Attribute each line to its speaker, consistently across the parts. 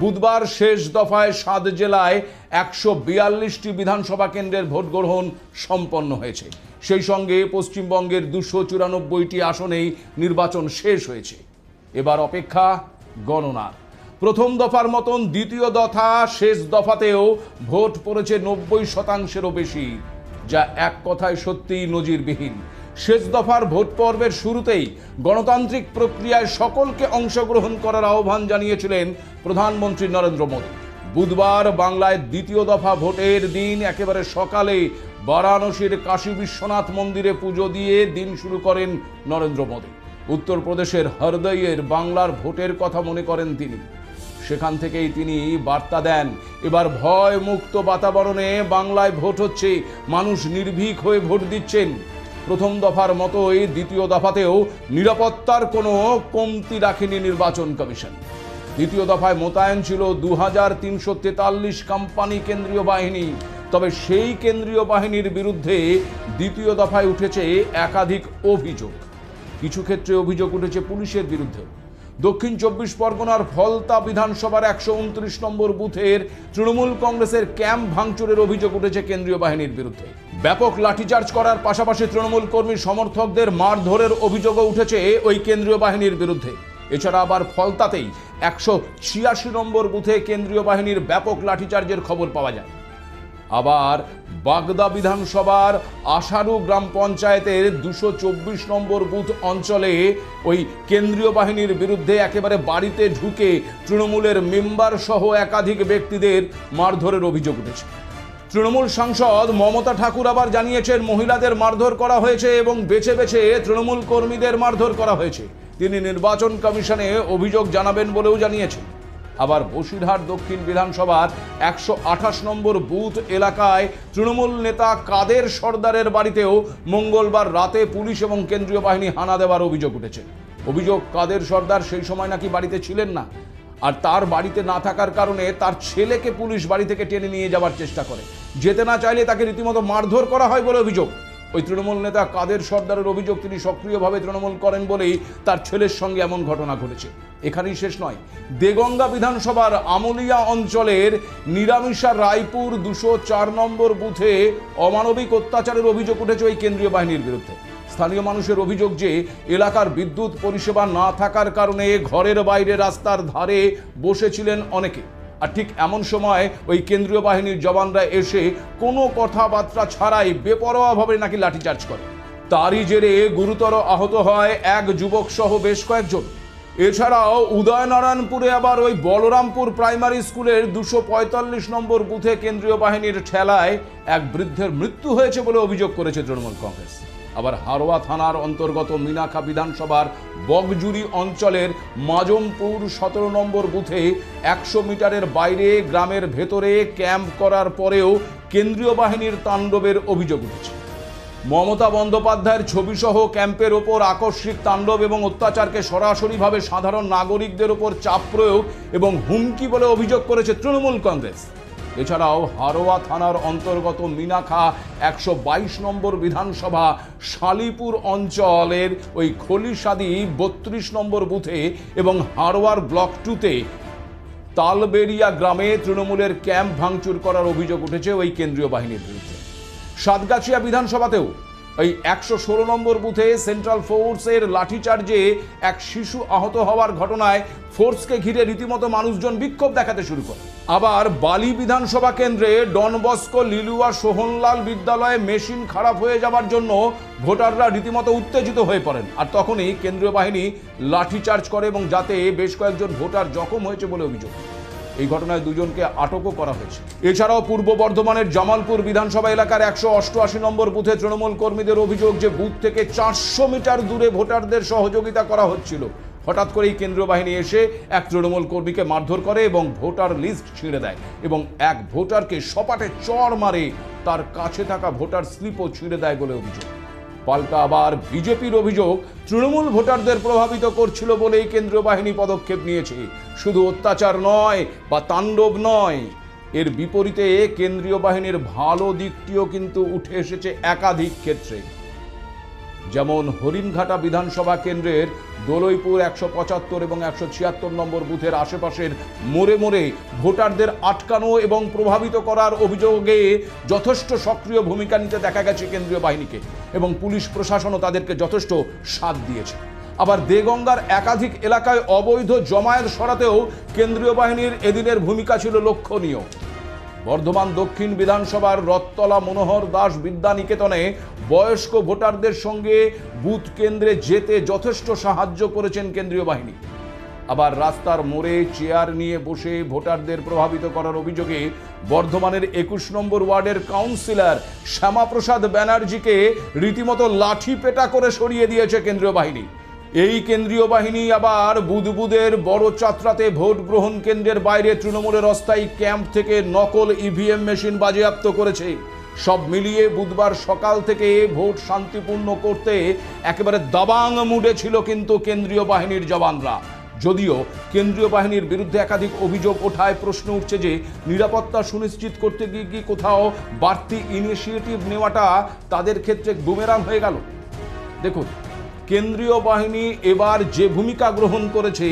Speaker 1: বুধবার শেষ দফায় 7 জেলায় 142টি বিধানসভা কেন্দ্রের ভোট গ্রহণ সম্পন্ন হয়েছে। সেই সঙ্গে পশ্চিমবঙ্গের 294টি আসনেই নির্বাচন শেষ হয়েছে। এবার অপেক্ষা গণনার। প্রথম দফার মতন দ্বিতীয় দফা শেষ দফাতেও ভোট পড়েছে 90%-এরও বেশি, যা এক কথায় সত্যিই নজিরবিহীন। শেষ দফার ভোট পর্বের শুরুতেই গণতান্ত্রিক প্রক্রিয়ায় সকলকে অংশগ্রহণ করার আহ্বান জানিয়েছিলেন প্রধানমন্ত্রী নরেন্দ্র মোদী। বুধবার বাংলায় দ্বিতীয় দফা ভোটের দিন একেবারে সকালে বারাণসীর কাশী বিশ্বনাথ মন্দিরে পুজো দিয়ে দিন শুরু করেন নরেন্দ্র মোদী। উত্তরপ্রদেশের হরদইয়ের বাংলার ভোটের কথা মনে করেন তিনি। সেখান থেকেই তিনি বার্তা দেন, এবার ভয় মুক্ত বাতাবরণে বাংলায় ভোট হচ্ছে, মানুষ নির্ভীক হয়ে ভোট দিচ্ছেন। প্রথম দফার মতোই দ্বিতীয় দফাতেও নিরাপত্তার কোনো কমতি রাখেনি নির্বাচন কমিশন। দ্বিতীয় দফায় মোতায়েন ছিল 2343 কোম্পানি কেন্দ্রীয় বাহিনী। তবে সেই কেন্দ্রীয় বাহিনীর বিরুদ্ধে দ্বিতীয় দফায় উঠেছে একাধিক অভিযোগ। কিছু ক্ষেত্রে অভিযোগ উঠেছে পুলিশের বিরুদ্ধে। দক্ষিণ 24 পরগনার ফলতা বিধানসভার 129 নম্বর বুথের তৃণমূল কংগ্রেসের ক্যাম্প ভাঙচুরের অভিযোগ উঠেছে কেন্দ্রীয় বাহিনীর বিরুদ্ধে। ব্যাপক লাঠিচার্জ করার পাশাপাশি তৃণমূল কর্মী সমর্থকদের মারধরের অভিযোগও উঠেছে ওই কেন্দ্রীয় বাহিনীর বিরুদ্ধে। এছাড়া আবার ফলতাতেই 186 নম্বর বুথে কেন্দ্রীয় বাহিনীর ব্যাপক লাঠিচার্জের খবর পাওয়া যায়। আবার বাগদা বিধানসভার আশারু গ্রাম পঞ্চায়েতের 224 নম্বর বুথ অঞ্চলে ওই কেন্দ্রীয় বাহিনীর বিরুদ্ধে একেবারে বাড়িতে ঢুকে তৃণমূলের মেম্বার সহ একাধিক ব্যক্তিদের মারধরের অভিযোগ উঠেছে। তৃণমূল সাংসদ মমতা ঠাকুর আবার জানিয়েছেন মহিলাদের মারধর করা হয়েছে এবং বেছে বেছে তৃণমূল কর্মীদের মারধর করা হয়েছে। তিনি নির্বাচন কমিশনে অভিযোগ জানাবেন বলেও জানিয়েছেন। আবার বসিরহাট দক্ষিণ বিধানসভার 128 নম্বর বুথ এলাকায় তৃণমূল নেতা কাদের সর্দারের বাড়িতেও মঙ্গলবার রাতে পুলিশ এবং কেন্দ্রীয় বাহিনী হানা দেওয়ার অভিযোগ উঠেছে। অভিযোগ, কাদের সর্দার সেই সময় নাকি বাড়িতে ছিলেন না, আর তার বাড়িতে না থাকার কারণে তার ছেলেকে পুলিশ বাড়ি থেকে টেনে নিয়ে যাওয়ার চেষ্টা করে। যেতে না চাইলে তাকে রীতিমতো মারধর করা হয় বলে অভিযোগ। ওই তৃণমূল নেতা কাদের সর্দারের অভিযোগ, তিনি সক্রিয়ভাবে তৃণমূল করেন বলেই তার ছেলের সঙ্গে এমন ঘটনা ঘটেছে। এখানেই শেষ নয়, দেগঙ্গা বিধানসভার আমলিয়া অঞ্চলের নিরামিষা রায়পুর 204 নম্বর বুথে অমানবিক অত্যাচারের অভিযোগ উঠেছে ওই কেন্দ্রীয় বাহিনীর বিরুদ্ধে। স্থানীয় মানুষের অভিযোগ যে এলাকার বিদ্যুৎ পরিষেবা না থাকার কারণে ঘরের বাইরে রাস্তার ধারে বসেছিলেন অনেকে। আর ঠিক এমন সময় ওই কেন্দ্রীয় বাহিনীর জওয়ানরা এসে কোনো কথাবার্তা ছাড়াই বেপরোয়াভাবে নাকি লাঠিচার্জ করে। তারই জেরে গুরুতর আহত হয় এক যুবক সহ বেশ কয়েকজন। এছাড়াও উদয়নারায়ণপুরে আবার ওই বলরামপুর প্রাইমারি স্কুলের 245 নম্বর বুথে কেন্দ্রীয় বাহিনীর ঠেলায় এক বৃদ্ধের মৃত্যু হয়েছে বলে অভিযোগ করেছে তৃণমূল কংগ্রেস। আবার হারোয়া থানার অন্তর্গত মিনাখা বিধানসভার বগজুরি অঞ্চলের মাজমপুর 17 নম্বর বুথে 100 মিটারের বাইরে গ্রামের ভেতরে ক্যাম্প করার পরেও কেন্দ্রীয় বাহিনীর তাণ্ডবের অভিযোগ উঠেছে। মমতা বন্দ্যোপাধ্যায়ের ছবিসহ ক্যাম্পের ওপর আকস্মিক তাণ্ডব এবং অত্যাচারকে সরাসরিভাবে সাধারণ নাগরিকদের ওপর চাপ প্রয়োগ এবং হুমকি বলে অভিযোগ করেছে তৃণমূল কংগ্রেস। এছাড়াও হারোয়া থানার অন্তর্গত মিনাখা 122 নম্বর বিধানসভা শালিপুর অঞ্চলের ওই খলিশাদি 32 নম্বর বুথে এবং হারোয়ার ব্লক 2তে তালবেরিয়া গ্রামে তৃণমূলের ক্যাম্প ভাঙচুর করার অভিযোগ উঠেছে ওই কেন্দ্রীয় বাহিনীর বিরুদ্ধে। সাতগাছিয়া বিধানসভাতেও ওই 116 নম্বর বুথে সেন্ট্রাল ফোর্সের লাঠিচার্জে এক শিশু আহত হওয়ার ঘটনায় ফোর্সকে ঘিরে রীতিমতো মানুষজন বিক্ষোভ দেখাতে শুরু করে। আবার বালি বিধানসভা কেন্দ্রে ডন বস্কো লিলুয়া সোহনলাল বিদ্যালয়ে মেশিন খারাপ হয়ে যাওয়ার জন্য ভোটাররা রীতিমতো উত্তেজিত হয়ে পড়েন, আর তখনই কেন্দ্রীয় বাহিনী লাঠিচার্জ করে এবং যাতে বেশ কয়েকজন ভোটার জখম হয়েছে বলে অভিযোগ। এই ঘটনায় দুজনকে আটকও করা হয়েছে। এছাড়াও পূর্ব বর্ধমানের জামালপুর বিধানসভা এলাকার 188 নম্বর বুথে তৃণমূল কর্মীদের অভিযোগ যে বুথ থেকে 400 মিটার দূরে ভোটারদের সহযোগিতা করা হচ্ছিল। হঠাৎ করেই কেন্দ্রীয় বাহিনী এসে এক তৃণমূল কর্মীকে মারধর করে এবং ভোটার লিস্ট ছিঁড়ে দেয় এবং এক ভোটারকে সপাটে চড় মারে, তার কাছে থাকা ভোটার স্লিপও ছিঁড়ে দেয় বলে অভিযোগ। পাল্টা আবার বিজেপির অভিযোগ তৃণমূল ভোটারদের প্রভাবিত করছিল বলেই কেন্দ্রীয় বাহিনী পদক্ষেপ নিয়েছে। শুধু অত্যাচার নয় বা তাণ্ডব নয়, এর বিপরীতে কেন্দ্রীয় বাহিনীর ভালো দিকটিও কিন্তু উঠে এসেছে একাধিক ক্ষেত্রে। যেমন হরিণঘাটা বিধানসভা কেন্দ্রের দোলইপুর 175 এবং 176 নম্বর বুথের আশেপাশের মোড়ে মোড়ে ভোটারদের আটকানো এবং প্রভাবিত করার অভিযোগে যথেষ্ট সক্রিয় ভূমিকা নিতে দেখা গেছে কেন্দ্রীয় বাহিনীকে, এবং পুলিশ প্রশাসনও তাদেরকে যথেষ্ট সাথ দিয়েছে। আবার দেগঙ্গার একাধিক এলাকায় অবৈধ জমায়েত সরাতেও কেন্দ্রীয় বাহিনীর এদিনের ভূমিকা ছিল লক্ষণীয়। বর্ধমান দক্ষিণ বিধানসভার রথতলা মনোহর দাস বিদ্যানিকেতনে বয়স্ক ভোটারদের সঙ্গে বুথ কেন্দ্রে যেতে যথেষ্ট সাহায্য করেছেন কেন্দ্রীয় বাহিনী। আবার রাস্তার মোড়ে চেয়ার নিয়ে বসে ভোটারদের প্রভাবিত করার অভিযোগে বর্ধমানের 21 নম্বর ওয়ার্ডের কাউন্সিলর শ্যামাপ্রসাদ ব্যানার্জিকে রীতিমতো লাঠি পেটা করে সরিয়ে দিয়েছে কেন্দ্রীয় বাহিনী। এই কেন্দ্রীয় বাহিনী আবার বুদবুদের বড় চাত্রাতে ভোট গ্রহণ কেন্দ্রের বাইরে তৃণমূলের অস্থায়ী ক্যাম্প থেকে নকল ইভিএম মেশিন বাজেয়াপ্ত করেছে। সব মিলিয়ে বুধবার সকাল থেকে ভোট শান্তিপূর্ণ করতে একেবারে দাবাং মুডে ছিল কিন্তু কেন্দ্রীয় বাহিনীর জওয়ানরা। যদিও কেন্দ্রীয় বাহিনীর বিরুদ্ধে একাধিক অভিযোগ ওঠায় প্রশ্ন উঠছে যে নিরাপত্তা সুনিশ্চিত করতে গিয়ে কি কোথাও বাড়তি ইনিশিয়েটিভ নেওয়াটা তাদের ক্ষেত্রে বুমেরাং হয়ে গেল। দেখুন, কেন্দ্রীয় বাহিনী এবার যে ভূমিকা গ্রহণ করেছে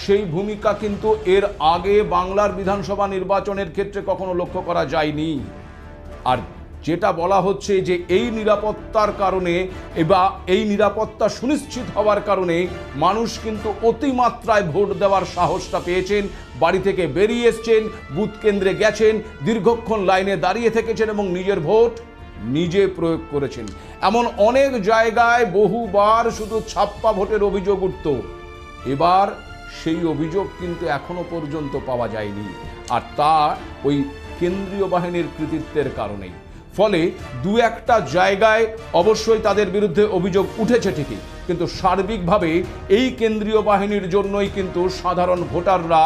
Speaker 1: সেই ভূমিকা কিন্তু এর আগে বাংলার বিধানসভা নির্বাচনের ক্ষেত্রে কখনো লক্ষ্য করা যায়নি। আর যেটা বলা হচ্ছে যে এই নিরাপত্তার কারণে বা এই নিরাপত্তা সুনিশ্চিত হওয়ার কারণে মানুষ কিন্তু অতিমাত্রায় ভোট দেওয়ার সাহসটা পেয়েছেন, বাড়ি থেকে বেরিয়ে এসছেন, বুথ কেন্দ্রে গেছেন, দীর্ঘক্ষণ লাইনে দাঁড়িয়ে থেকেছেন এবং নিজের ভোট নিজে প্রয়োগ করেছেন। এমন অনেক জায়গায় বহুবার শুধু ছাপ্পা ভোটের অভিযোগ উঠত, এবার সেই অভিযোগ কিন্তু এখনো পর্যন্ত পাওয়া যায়নি, আর তা ওই কেন্দ্রীয় বাহিনীর কৃতিত্বের কারণেই। ফলে দু একটা জায়গায় অবশ্যই তাদের বিরুদ্ধে অভিযোগ উঠেছে ঠিকই, কিন্তু সার্বিকভাবে এই কেন্দ্রীয় বাহিনীর জন্যই কিন্তু সাধারণ ভোটাররা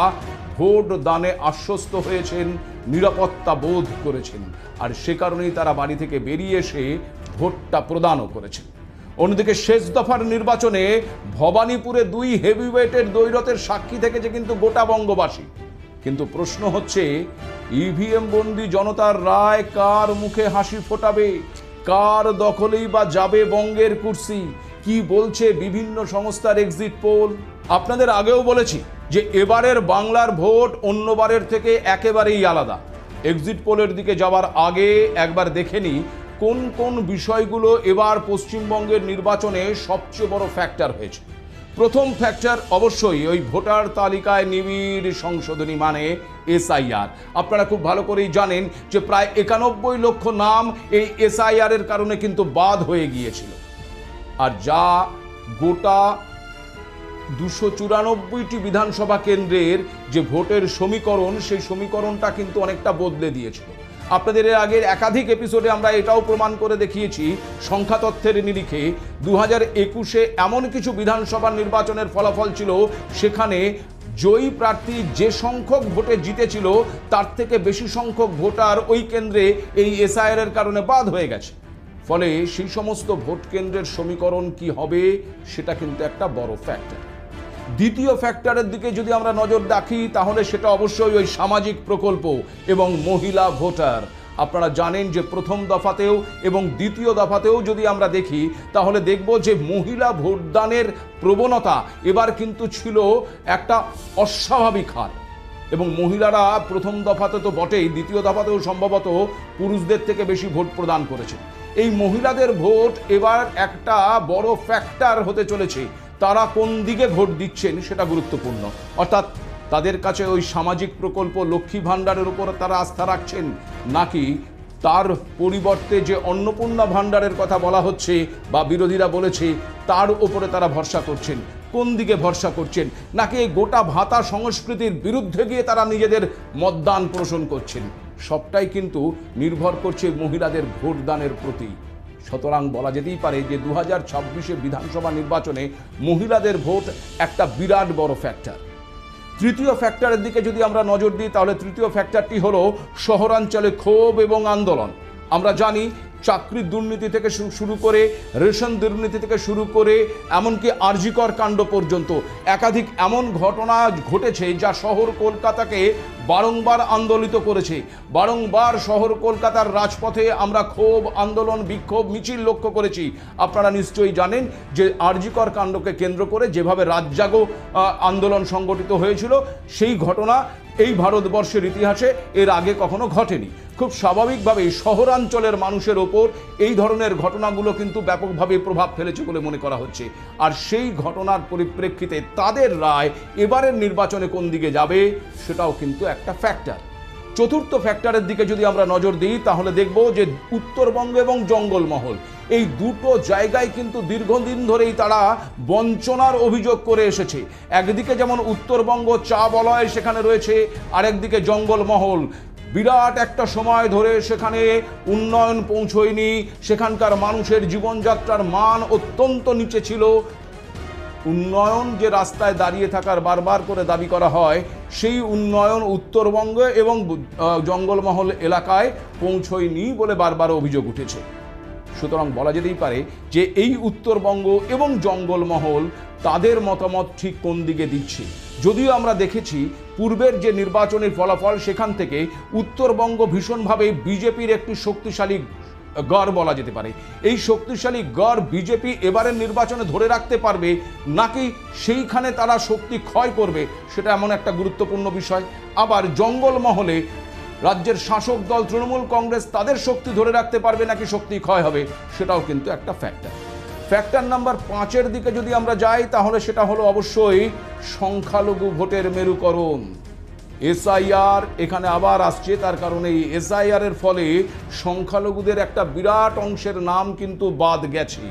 Speaker 1: ভোট দানে আশ্বস্ত হয়েছেন, নিরাপত্তা বোধ করেছেন, আর সে কারণেই তারা বাড়ি থেকে বেরিয়ে এসে ভোটটা প্রদানও করেছেন। অন্যদিকে শেষ দফার নির্বাচনে ভবানীপুরে 2 হেভিওয়েটের দ্বৈরথের সাক্ষী থেকেছে কিন্তু গোটা বঙ্গবাসী। কিন্তু প্রশ্ন হচ্ছে, ইভিএম বন্দি জনতার রায় কার মুখে হাসি ফোটাবে, কার দখলেই বা যাবে বঙ্গের কুর্সি, কি বলছে বিভিন্ন সংস্থার এক্সিট পোল। আপনাদের আগেও বলেছি যে এবারের বাংলার ভোট অন্যবারের থেকে একেবারেই আলাদা। এক্সিট পোলের দিকে যাওয়ার আগে একবার দেখে নিই কোন কোন বিষয়গুলো এবার পশ্চিমবঙ্গের নির্বাচনে সবচেয়ে বড় ফ্যাক্টর হয়েছে। প্রথম ফ্যাক্টর অবশ্যই ওই ভোটার তালিকায় নিবিড় সংশোধনী, মানে এসআইআর। আপনারা খুব ভালো করেই জানেন যে প্রায় 91 লক্ষ নাম এই এসআইআর এর কারণে কিন্তু বাদ হয়ে গিয়েছিল, আর যা গোটা 294টি বিধানসভা কেন্দ্রের যে ভোটের সমীকরণ, সেই সমীকরণটা কিন্তু অনেকটা বদলে দিয়েছিল। আপনাদের এর আগের একাধিক এপিসোডে আমরা এটাও প্রমাণ করে দেখিয়েছি, সংখ্যা তথ্যের নিরিখে 2021-এ এমন কিছু বিধানসভা নির্বাচনের ফলাফল ছিল সেখানে জয়ী প্রার্থী যে সংখ্যক ভোটে জিতেছিল তার থেকে বেশি সংখ্যক ভোটার ওই কেন্দ্রে এই এসআইআর এর কারণে বাদ হয়ে গেছে। ফলে সেই সমস্ত ভোট কেন্দ্রের সমীকরণ কি হবে সেটা কিন্তু একটা বড় ফ্যাক্টর। দ্বিতীয় ফ্যাক্টরের দিকে যদি আমরা নজর রাখি তাহলে সেটা অবশ্যই ওই সামাজিক প্রকল্প এবং মহিলা ভোটার। আপনারা জানেন যে প্রথম দফাতেও এবং দ্বিতীয় দফাতেও যদি আমরা দেখি তাহলে দেখব যে মহিলা ভোটদানের প্রবণতা এবার কিন্তু ছিল একটা অস্বাভাবিক হার, এবং মহিলারা প্রথম দফাতে তো বটেই, দ্বিতীয় দফাতেও সম্ভবত পুরুষদের থেকে বেশি ভোট প্রদান করেছে। এই মহিলাদের ভোট এবার একটা বড় ফ্যাক্টর হতে চলেছে। তারা কোন দিকে ভোট দিচ্ছেন সেটা গুরুত্বপূর্ণ, অর্থাৎ তাদের কাছে ওই সামাজিক প্রকল্প লক্ষ্মী ভাণ্ডারের উপর তারা আস্থা রাখছেন, নাকি তার পরিবর্তে যে অন্নপূর্ণা ভাণ্ডারের কথা বলা হচ্ছে বা বিরোধীরা বলেছে তার উপরে তারা ভরসা করছেন। কোন দিকে ভরসা করছেন, নাকি এই গোটা ভাতা সংস্কৃতির বিরুদ্ধে গিয়ে তারা নিজেদের মতদান পোষণ করছেন, সবটাই কিন্তু নির্ভর করছে মহিলাদের ভোটদানের প্রতি। সুতরাং বলা যেতেই পারে যে 2026-এ বিধানসভা নির্বাচনে মহিলাদের ভোট একটা বিরাট বড় ফ্যাক্টর। তৃতীয় ফ্যাক্টরের দিকে যদি আমরা নজর দিই তাহলে তৃতীয় ফ্যাক্টরটি হলো শহরাঞ্চলে ক্ষোভ এবং আন্দোলন। আমরা জানি চাকরির দুর্নীতি থেকে শুরু করে রেশন দুর্নীতি থেকে শুরু করে এমনকি আরজিকর কাণ্ড পর্যন্ত একাধিক এমন ঘটনা ঘটেছে যা শহর কলকাতাকে বারংবার আন্দোলিত করেছে। বারংবার শহর কলকাতার রাজপথে আমরা ক্ষোভ, আন্দোলন, বিক্ষোভ, মিছিল লক্ষ্য করেছি। আপনারা নিশ্চয়ই জানেন যে আরজিকর কাণ্ডকে কেন্দ্র করে যেভাবে রাত জাগো আন্দোলন সংগঠিত হয়েছিল, সেই ঘটনা এই ভারতবর্ষের ইতিহাসে এর আগে কখনো ঘটেনি। খুব স্বাভাবিকভাবেই শহরাঞ্চলের মানুষের ওপর এই ধরনের ঘটনাগুলো কিন্তু ব্যাপকভাবে প্রভাব ফেলেছে বলে মনে করা হচ্ছে। আর সেই ঘটনার পরিপ্রেক্ষিতে তাদের রায় এবারের নির্বাচনে কোন দিকে যাবে সেটাও কিন্তু একটা ফ্যাক্টর। চতুর্থ ফ্যাক্টরের দিকে যদি আমরা নজর দিই তাহলে দেখব যে উত্তরবঙ্গ এবং জঙ্গলমহল এই দুটো জায়গায় কিন্তু দীর্ঘদিন ধরেই তারা বঞ্চনার অভিযোগ করে এসেছে। একদিকে যেমন উত্তরবঙ্গ চা বলয় সেখানে রয়েছে, আরেকদিকে জঙ্গলমহল। বিরাট একটা সময় ধরে সেখানে উন্নয়ন পৌঁছয়নি, সেখানকার মানুষের জীবনযাত্রার মান অত্যন্ত নিচে ছিল। উন্নয়ন যে রাস্তায় দাঁড়িয়ে থাকার বারবার করে দাবি করা হয়, সেই উন্নয়ন উত্তরবঙ্গ এবং জঙ্গলমহল এলাকায় পৌঁছয়নি বলে বারবার অভিযোগ উঠেছে। সুতরাং বলা যেতেই পারে যে এই উত্তরবঙ্গ এবং জঙ্গলমহল তাদের মতামত ঠিক কোন দিকে দিচ্ছে। যদিও আমরা দেখেছি পূর্বের যে নির্বাচনের ফলাফল, সেখান থেকে উত্তরবঙ্গ ভীষণভাবে বিজেপির একটি শক্তিশালী গড় বলা যেতে পারে। এই শক্তিশালী গড় বিজেপি এবারের নির্বাচনে ধরে রাখতে পারবে নাকি সেইখানে তারা শক্তি ক্ষয় করবে, সেটা এমন একটা গুরুত্বপূর্ণ বিষয়। আবার জঙ্গলমহলে রাজ্যের শাসক দল তৃণমূল কংগ্রেস তাদের শক্তি ধরে রাখতে পারবে নাকি শক্তি ক্ষয় হবে, সেটাও কিন্তু একটা ফ্যাক্টর। ফ্যাক্টর নাম্বার 5-এর দিকে যদি আমরা যাই তাহলে সেটা হলো অবশ্যই সংখ্যালঘু ভোটের মেরুকরণ। এসআইআর এখানে আবার আসছে, তার কারণে এই এসআইআর এর ফলে সংখ্যালঘুদের একটা বিরাট অংশের নাম কিন্তু বাদ গেছে।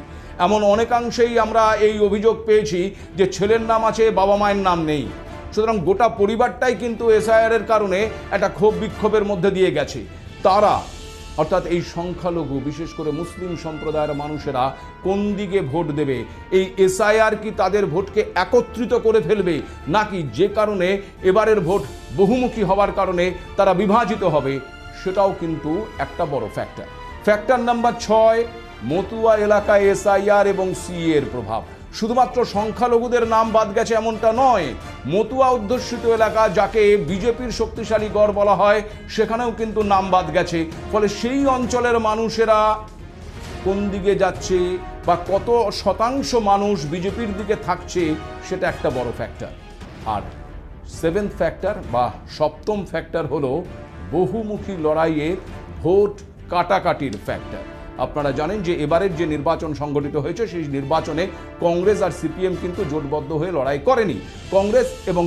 Speaker 1: এমন অনেকাংশেই আমরা এই অভিযোগ পেয়েছি যে ছেলের নাম আছে, বাবা মায়ের নাম নেই। সুতরাং গোটা পরিবারটাই কিন্তু এসআইআর এর কারণে একটা ক্ষোভ বিক্ষোভের মধ্যে দিয়ে গেছে। তারা অর্থাৎ এই সংখ্যালঘু বিশেষ করে মুসলিম সম্প্রদায়ের মানুষেরা কোন দিকে ভোট দেবে? এই এসআইআর কি তাদের ভোটকে একত্রিত করে ফেলবে, নাকি যে কারণে এবারের ভোট বহুমুখী হওয়ার কারণে তারা বিভাজিত হবে, সেটাও কিন্তু একটা বড় ফ্যাক্টর। ফ্যাক্টর নাম্বার 6, মতুয়া এলাকায় এসআইআর এবং সিএ এর প্রভাব। শুধুমাত্র সংখ্যালঘুদের নাম বাদ গেছে এমনটা নয়, মতুয়া অধ্যুষিত এলাকা যাকে বিজেপির শক্তিশালী গড় বলা হয়, সেখানেও কিন্তু নাম বাদ গেছে। ফলে সেই অঞ্চলের মানুষেরা কোন দিকে যাচ্ছে বা কত শতাংশ মানুষ বিজেপির দিকে থাকছে, সেটা একটা বড় ফ্যাক্টর। আর 7th ফ্যাক্টর বা 7ম ফ্যাক্টর হলো বহুমুখী লড়াইয়ে ভোট কাটাকাটির ফ্যাক্টর। আপনারা জানেন যে এবারের যে নির্বাচন সংগঠিত হয়েছে সেই নির্বাচনে কংগ্রেস আর সিপিএম কিন্তু জোটবদ্ধ হয়ে লড়াই করেনি। কংগ্রেস এবং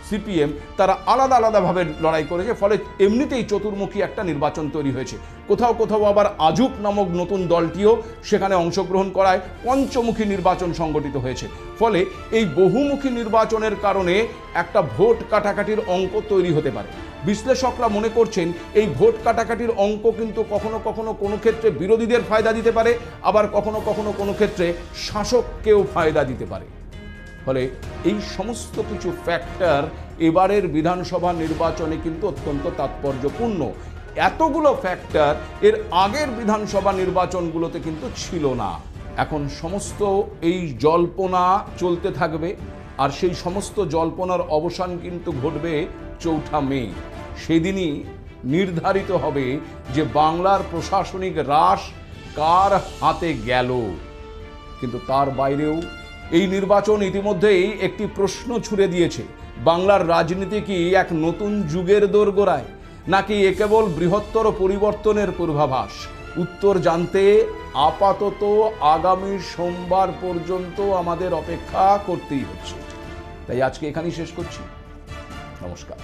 Speaker 1: সিপিএম তারা আলাদা আলাদাভাবে লড়াই করেছে, ফলে এমনিতেই চতুর্মুখী একটা নির্বাচন তৈরি হয়েছে। কোথাও কোথাও আবার আজুক নামক নতুন দলটিও সেখানে অংশগ্রহণ করায় পঞ্চমুখী নির্বাচন সংগঠিত হয়েছে। ফলে এই বহুমুখী নির্বাচনের কারণে একটা ভোট কাটাকাটির অঙ্ক তৈরি হতে পারে। বিশ্লেষকরা মনে করছেন এই ভোট কাটাকাটির অঙ্ক কিন্তু কখনো কখনো কোনো ক্ষেত্রে বিরোধীদের ফায়দা দিতে পারে, আবার কখনো কখনো কোনো ক্ষেত্রে শাসককেও ফায়দা দিতে পারে। ফলে এই সমস্ত কিছু ফ্যাক্টর এবারের বিধানসভা নির্বাচনে কিন্তু অত্যন্ত তাৎপর্যপূর্ণ। এতগুলো ফ্যাক্টর এর আগের বিধানসভা নির্বাচনগুলোতে কিন্তু ছিল না। এখন সমস্ত এই জল্পনা চলতে থাকবে, আর সেই সমস্ত জল্পনার অবসান কিন্তু ঘটবে 4 মে। সেদিনই নির্ধারিত হবে যে বাংলার প্রশাসনিক রাশ কার হাতে গেল। কিন্তু তার বাইরেও এই নির্বাচন ইতিমধ্যেই একটি প্রশ্ন ছুড়ে দিয়েছে, বাংলার রাজনীতি কি এক নতুন যুগের দোরগোড়ায়, নাকি এ কেবল বৃহত্তর পরিবর্তনের পূর্বাভাস? উত্তর জানতে আপাতত আগামী সোমবার পর্যন্ত আমাদের অপেক্ষা করতেই হচ্ছে। তাই আজকে এখানেই শেষ করছি। নমস্কার।